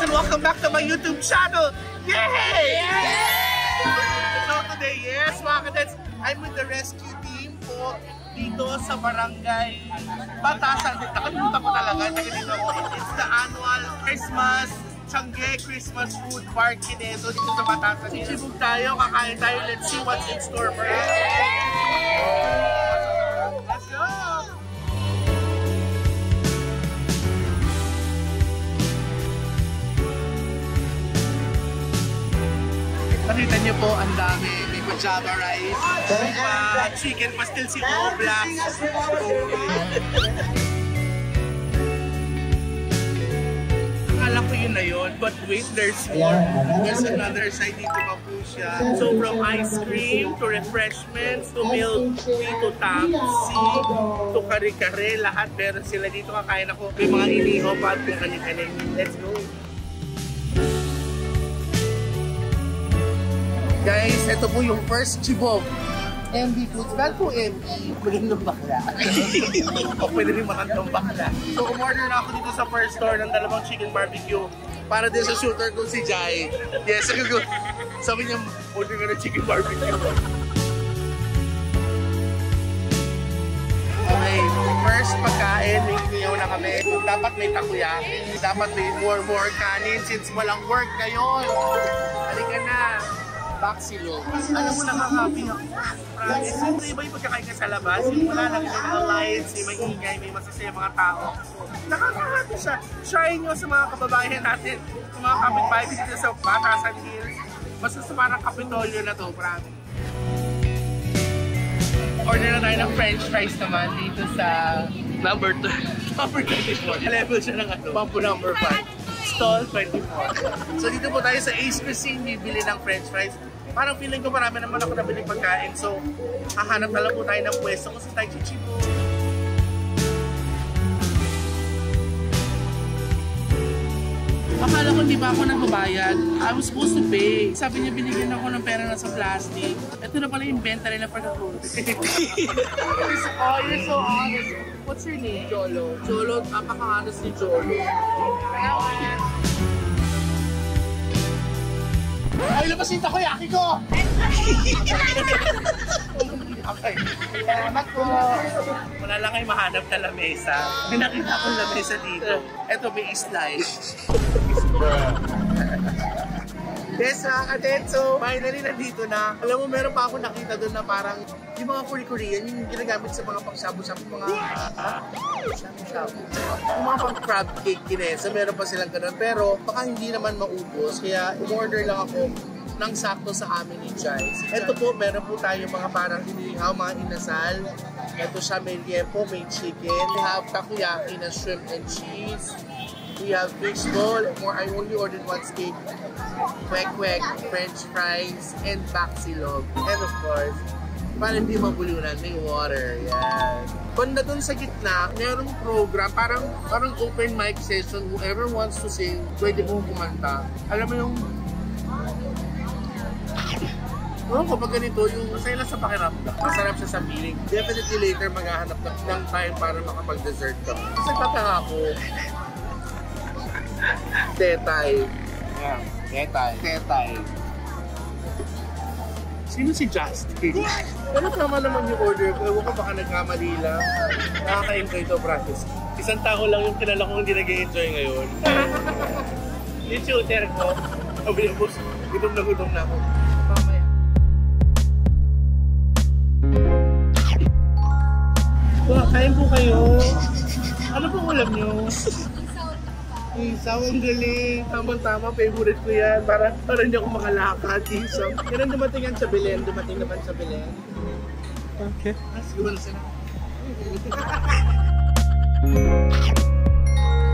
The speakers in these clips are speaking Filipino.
and welcome back to my YouTube channel! Yay! So today, yes mga kadets, I'm with the rescue team po dito sa barangay Batasan. Nakalimutan ko talaga. It's the annual Christmas Changi Christmas Food Party dito sa Batasan. Sisibog tayo, kakain tayo. Let's see what's in store for us. Let's go! Nakita niyo po, ang dami. May pajama rice, chicken pastel si Oblas. Akala ko yun na yun, but wait, there's more. There's another side dito pa po siya. So from ice cream to refreshments to milk tea to taxi to kare-kare, lahat meron sila dito. Kakain ako. May mga iniho pa at kung kanin-kanin. Let's go! Guys, ito po yung first chibog. MB Foods. Bad po MB. Magandang bakla. O pwede rin magandang bakla. So, umorder na ako dito sa first store ng dalawang chicken barbecue para din sa shooter ko si Jai. Yes, sabi niya, order ka ng chicken barbecue. Okay, first pagkain, may iniyaw na kami. Dapat may takoyaki. Dapat may more kanin since walang work ngayon. Halika na. Baksilo. Alam mo, nakaka-happy ako. Promise. Siyempre, iba yung pagkakain ka sa labas. Yung wala lang yung mga lights, may maingay, may masasaya mga tao. Nakaka-happy siya. Try nyo sa mga kababayan natin, sa mga kapitbahay dito sa Batasan Hills. Basta sa parang Kapitolyo na to, promise. Order na tayo ng french fries naman dito sa number 2. Number 24. Level siya ng Pampo number 5. Stall 24. So dito po tayo sa Ace Cuisine, bibili ng french fries. Parang feeling ko marami naman ako nabili pagkain. So hahanap na lang po tayo ng pwesto kung saan tayo chichibo. Akala ko hindi pa ako nagbabayad. I was supposed to pay. Sabi niya binigyan ako ng pera na sa plastic. Ito na pala yung inventory na pagkakulti. Oh, you're so honest. What's your name? Jolo. Jolo, napaka-honest ni Jolo. Ay, labas yung takoyaki ko! Okay. Salamat po. Wala lang kayo mahanap na lamesa. May nakita akong lamesa dito. Ito may slice. Yes, so finally nandito na. Alam mo, meron pa ako nakita doon na parang yung mga Korean, yung ginagamit sa mga pang-shabu-shabu, mga shabu-shabu. Yung mga pang-crab cake kinesa, meron pa silang ganun. Pero baka hindi naman maubos, kaya umorder lang ako ng sakto sa amin ni Jais. Ito po, meron po tayo mga parang inihaw, mga inasal. Ito siya, may liempo, may chicken. We have takoyaki na shrimp and cheese. We have fish bowl, I only ordered one steak, kwek-kwek, french fries, and baksilog. And of course, para hindi mabulunan, may water. Yan. Banda dun sa gitna, merong program, parang open mic session. Whoever wants to sing, pwede pong kumanta. Alam mo yung kapag ganito, yung masaya lang sa pakiramdam. Masarap siya sa feeling. Definitely later maghahanap ng time para makapag-dessert ka. Kasi tatanga ako. Tetay. Yeah, tetay. Sino si Justin? Pero tama naman yung order ko. Ewan ko baka nagkamali lang. Nakakain ko ito, practice. Isang tao lang yung kilala ko hindi nag-enjoy ngayon. Yung shooter ko. Sabi niya, boss, gutom na ako. Mamaya. Kain po kayo. Ano pong ulam nyo? Isaw, ang galing. Tama-tama, favorite ko yan. Para hindi ako makalakad. Isaw. Kailan dumating yan sa Belen? Dumating naman sa Belen. Okay. Siguro sila.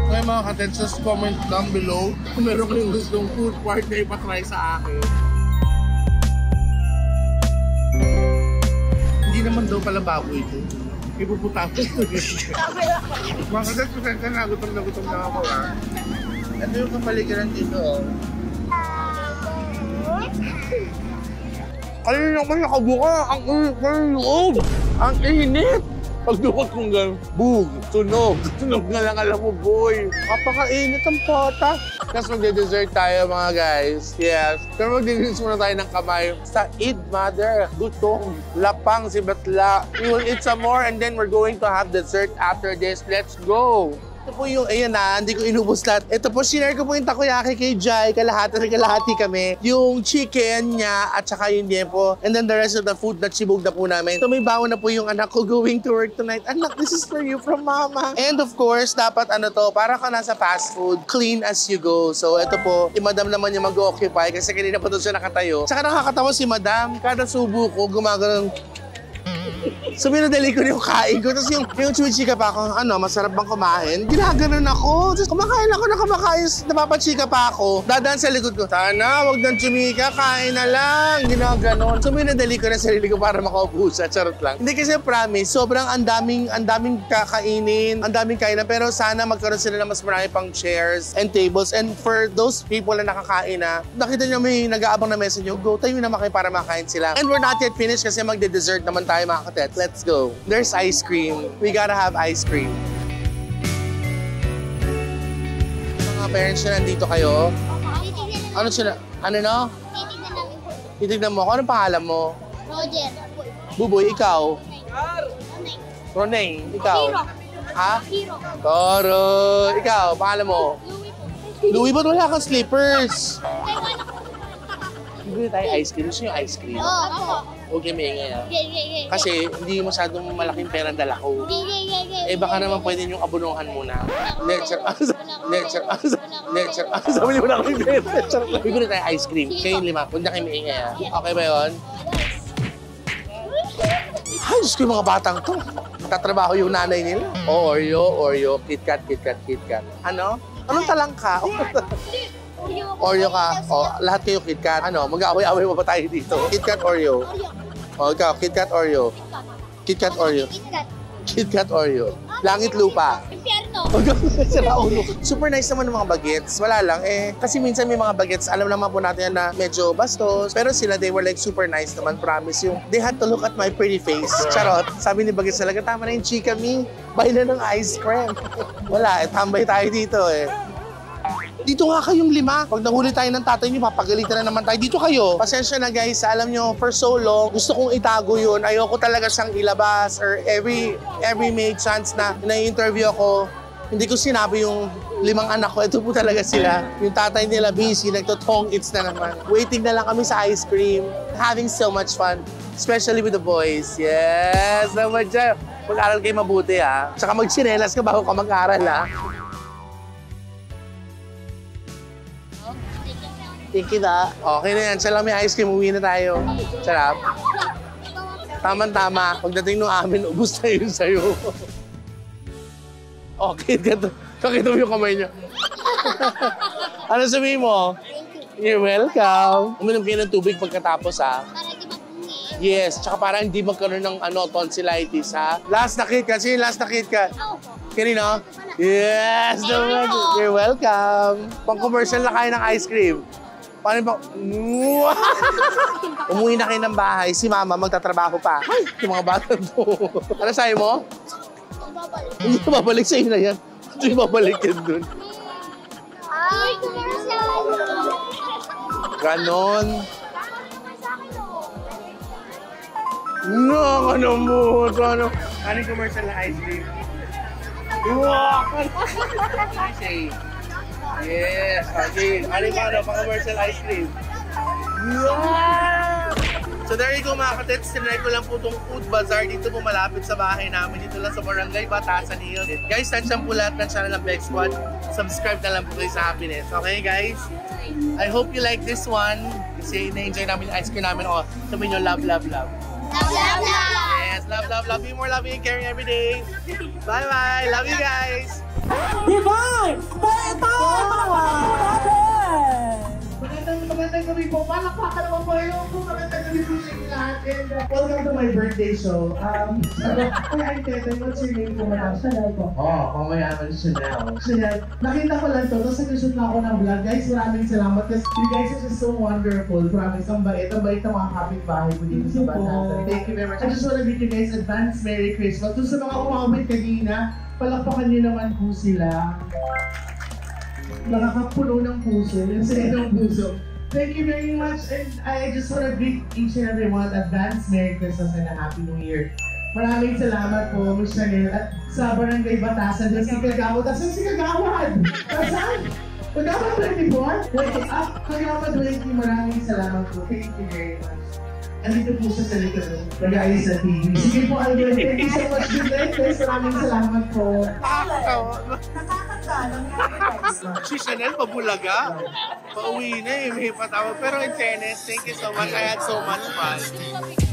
Okay mga katensas, comment down below kung meron kayong gustong food part na ipatry sa akin. Hindi naman daw pala baboy ito. Ipuputapos ko yun. Mga kasas, pasensya na, gutom na ako ha. Ito yung kapaligiran dito oh. Kanina naman nakabuka, ang init na yung loob. Ang init! Pagdukot kong gano'n, boom, tunog. Tunog nga lang, alam mo, boy. Kapakainit ang pota. Tapos magde-dessert tayo, mga guys. Yes. Pero magde-dessert muna tayo ng kamay. Sa Eid, mother, gutong, lapang si Batla. We will eat some more and then we're going to have dessert after this. Let's go! Ito po yung, ayan na, hindi ko inubos lahat. Ito po, sinare ko po yung takoyaki kay Jai. Kalahati kami. Yung chicken niya at saka yung liempo. And then the rest of the food na chibog na po namin. So may bawon na po yung anak ko going to work tonight. Anak, this is for you from mama. And of course, dapat ano to, para ka nasa fast food, clean as you go. So ito po, si madam naman yung mag-occupy kasi kanina pa doon siya nakatayo. Saka nakakatawa si madam, kada subo ko, gumagano'n. So, minadali ko yung kain ko. Tapos yung chumichika pa ako, ano, masarap bang kumain? Ginaganon ako. Tapos kumakain ako na kumakain, napapachika pa ako. Dadaan sa likod ko, sana, wag nang chumika, kain na lang. Ginaganon. So, minadali ko na sarili ko para makaupo siya. Charot lang. Hindi kasi promise, sobrang ang daming kakainin, ang daming kainan. Pero sana magkaroon sila ng mas marami pang chairs and tables. And for those people na nakakain na, nakita nyo may nag-aabang na message nyo, go tayo naman kayo para makain sila. And we're not yet finished kasi magde-dessert naman tayo mga katet. Let's go. There's ice cream. We gotta have ice cream. Mga parents na nandito kayo. Ano sila? Ano no? Titignan mo. Anong pangalan mo? Roger. Buboy, ikaw? Roneng, ikaw? Ha? Toro. Ikaw, pangalan mo? Louie, ba't wala kang slippers? Bili tayo ice cream. Gusto yung ice cream? Oo. Okay, may ingay ah. Kasi hindi masyadong malaking pera dala ko. Eh baka naman pwede yung abunuhan muna. Lecture. Sabi niyo na akong lecture. Bibili tayo ice cream. Kayo yung lima. Kung na kayo may ingay ah. Okay ba yun? Ay, Diyos ko yung mga batang to. Tatrabaho yung nanay nila. Oreo, KitKat. Ano? Anong talang ka? Oreo ka. O, lahat kayo KitKat. Ano, mag-away-away mo pa tayo dito. KitKat, Oreo. O, ikaw, KitKat, Oreo. KitKat, Oreo. KitKat, Oreo. Langit lupa. Super nice naman ng mga bagets. Wala lang eh. Kasi minsan may mga bagets, alam naman po natin na medyo bastos. Pero sila, they were like super nice naman. Promise yung, they had to look at my pretty face. Charot. Sabi ni bagets talaga, tama na yung chika me. Buy na ng ice cream. Wala, tambay tayo dito eh. Dito nga kayong lima. Pag nahuli tayo ng tatay niyo, papagalitan na naman tayo. Dito kayo. Pasensya na guys, alam nyo, for so long, gusto kong itago yun. Ayoko talaga siyang ilabas or every may chance na na-interview ako, hindi ko sinabi yung 5 anak ko. Ito po talaga sila. Yung tatay nila busy, nagtotong its na naman. Waiting na lang kami sa ice cream. Having so much fun. Especially with the boys. Yes! Naman dyan. Mag-aral kayo mabuti ha. Tsaka magsinelas ka bago ka mag-aral ha. Thank you na. Okay na yan. Siya lang may ice cream. Uwi na tayo. Sarap. Tama-tama. Pagdating nung amin, ubus na yun sa'yo. Okay, kakita mo yung kamay niya. Ano sabihin mo? You're welcome. Uminom kayo ng tubig pagkatapos, ha? Para di mabungi. Yes, tsaka para hindi magkaroon ng tonsillitis, ha? Last na KitKat. Sino yung last na KitKat? Kanino? Yes! You're welcome. Pang-commercial na kayo ng ice cream. Paano ba? Umuwi na kayo ng bahay. Si mama magtatrabaho pa. Ay, yung mga bata to. Ano sabi mo? Hindi na babalik sa'yo na yan. Hindi babalik yan dun. Ay, commercial! Ganon. No, ano mo? Ano yung commercial na ice cream? Wow! I say. Yes, okay. Ano yung pang-commercial ice cream? Wow! So there you go mga katets, tinry ko lang po itong food bazaar dito po malapit sa bahay namin. Dito lang sa Barangay Batasan Hills. Guys, nandiyan po lahat ng channel ng Flex Squad. Subscribe na lang po kayo sa Happiness. Okay guys? I hope you like this one. Kasi na-enjoy namin yung ice cream namin. O, sabihin nyo, love, love, love. Love, love, love! Yes, love, love, love you more, loving and caring every day. Bye-bye! Love you guys! Divine! Beto! Magandang gabi po. Palakpakan naman po yung magandang good evening lahat and welcome to my birthday show. I'm Tete, what's your name po? Chanel po. Pamayaman Chanel. Chanel, nakita ko lang to, tapos nag-shoot na ako ng vlog. Guys, maraming salamat kasi you guys are just so wonderful. Promise, ang bait ng mga kapitbahay ko dito sa Batasan. Thank you very much. I just want to greet you guys advance Merry Christmas. Doon sa mga umawit kanina, palakpakan niyo naman po sila. Nakakapuno ng puso, yung sila ng puso. Thank you very much and I just want to greet each and everyone advance Merry Christmas and a Happy New Year. Maraming salamat po, Miss Chanel, at sa Barangay Batasan ng Sikagawad. Asan Sikagawad? Asan? Kagawad 24? Wait up, Kagawad 20. Maraming salamat po. Thank you very much. Andito po sa likod ng Bagay sa TV. Sige po, Albert. Thank you so much. Good night, guys. Maraming salamat po. Si Chanel, pabulaga. Pauwi na eh. May patawag. Pero in fairness, thank you so much. I had so much fun.